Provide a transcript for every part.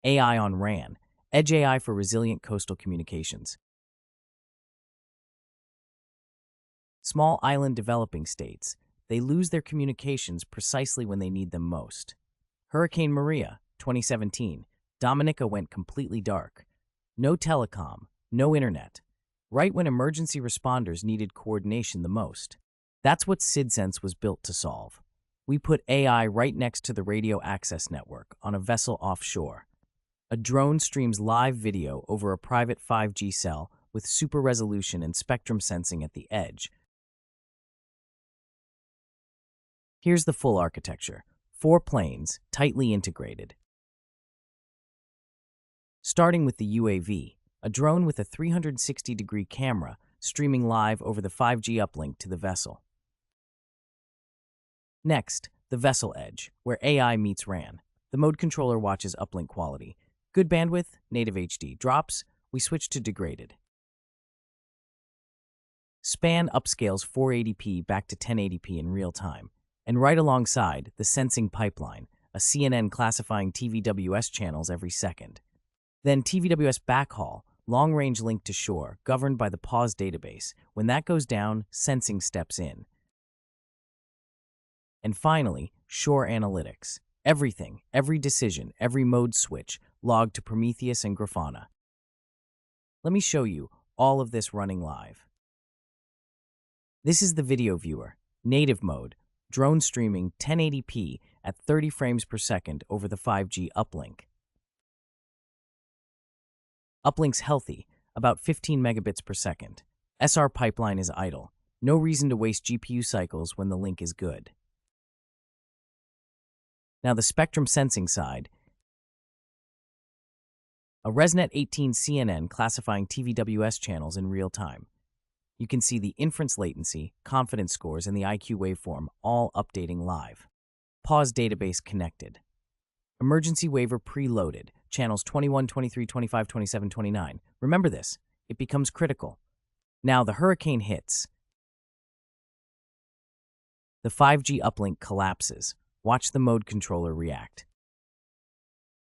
AI on RAN, Edge AI for resilient coastal communications. Small island developing states, they lose their communications precisely when they need them most. Hurricane Maria, 2017, Dominica went completely dark. No telecom, no internet. Right when emergency responders needed coordination the most. That's what SIDSense was built to solve. We put AI right next to the radio access network on a vessel offshore. A drone streams live video over a private 5G cell with super resolution and spectrum sensing at the edge. Here's the full architecture. 4 planes, tightly integrated. Starting with the UAV, a drone with a 360-degree camera streaming live over the 5G uplink to the vessel. Next, the vessel edge, where AI meets RAN. The mode controller watches uplink quality. Good bandwidth, native HD. Drops, we switch to degraded. Span upscales 480p back to 1080p in real time. And right alongside, the sensing pipeline, a CNN classifying TVWS channels every second. Then TVWS backhaul, long-range link to shore, governed by the pause database. When that goes down, sensing steps in. And finally, shore analytics. Everything, every decision, every mode switch, logged to Prometheus and Grafana. Let me show you all of this running live. This is the video viewer, native mode, drone streaming 1080p at 30 frames per second over the 5G uplink. Uplink's healthy, about 15 megabits per second. SR pipeline is idle. No reason to waste GPU cycles when the link is good. Now the spectrum sensing side. A ResNet-18 CNN classifying TVWS channels in real time. You can see the inference latency, confidence scores, and the IQ waveform all updating live. Pause database connected. Emergency waiver preloaded. Channels 21, 23, 25, 27, 29. Remember this. It becomes critical. Now the hurricane hits. The 5G uplink collapses. Watch the mode controller react.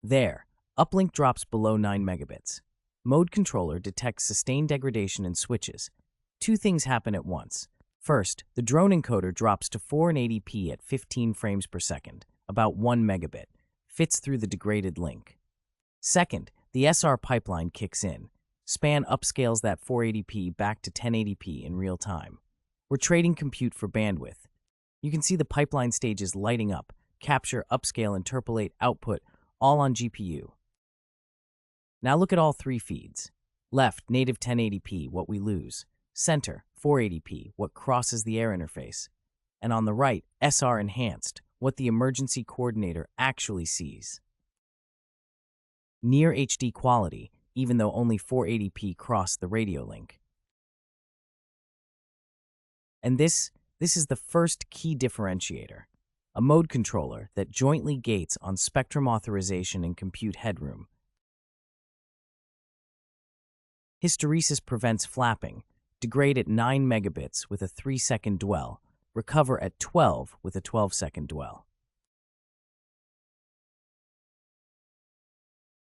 There, uplink drops below 9 megabits. Mode controller detects sustained degradation and switches. 2 things happen at once. First, the drone encoder drops to 480p at 15 frames per second, about 1 megabit, fits through the degraded link. Second, the SR pipeline kicks in. Span upscales that 480p back to 1080p in real time. We're trading compute for bandwidth. You can see the pipeline stages lighting up, capture, upscale, interpolate, output, all on GPU. Now look at all 3 feeds. Left, native 1080p, what we lose. Center, 480p, what crosses the air interface. And on the right, SR enhanced, what the emergency coordinator actually sees. Near HD quality, even though only 480p crossed the radio link. And this is the first key differentiator, a mode controller that jointly gates on spectrum authorization and compute headroom. Hysteresis prevents flapping, degrade at 9 megabits with a 3-second dwell, recover at 12 with a 12-second dwell.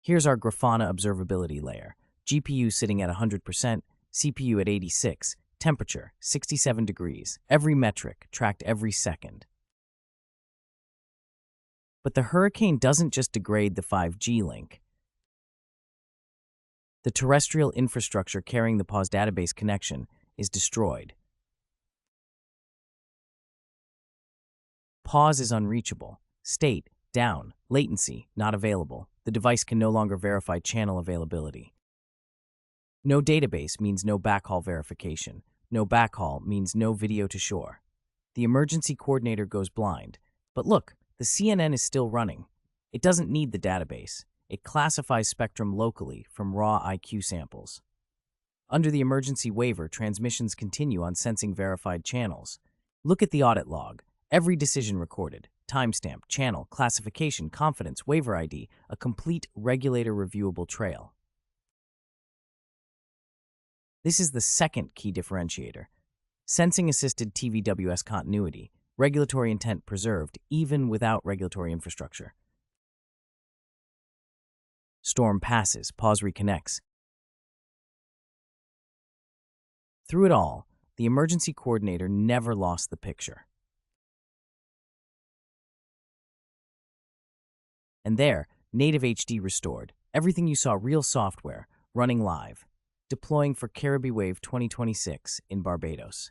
Here's our Grafana observability layer, GPU sitting at 100%, CPU at 86, temperature, 67 degrees, every metric tracked every second. But the hurricane doesn't just degrade the 5G link. The terrestrial infrastructure carrying the pause database connection is destroyed. Pause is unreachable. State, down. Latency, not available. The device can no longer verify channel availability. No database means no backhaul verification. No backhaul means no video to shore. The emergency coordinator goes blind. But look, the CNN is still running. It doesn't need the database. It classifies spectrum locally from raw IQ samples. Under the emergency waiver, transmissions continue on sensing verified channels. Look at the audit log. Every decision recorded. Timestamp, channel, classification, confidence, waiver ID, a complete regulator reviewable trail. This is the second key differentiator. Sensing-assisted TVWS continuity, regulatory intent preserved even without regulatory infrastructure. Storm passes, pause reconnects. Through it all, the emergency coordinator never lost the picture. And there, native HD restored. Everything you saw, real software, running live. Deploying for Caribbean Wave 2026 in Barbados.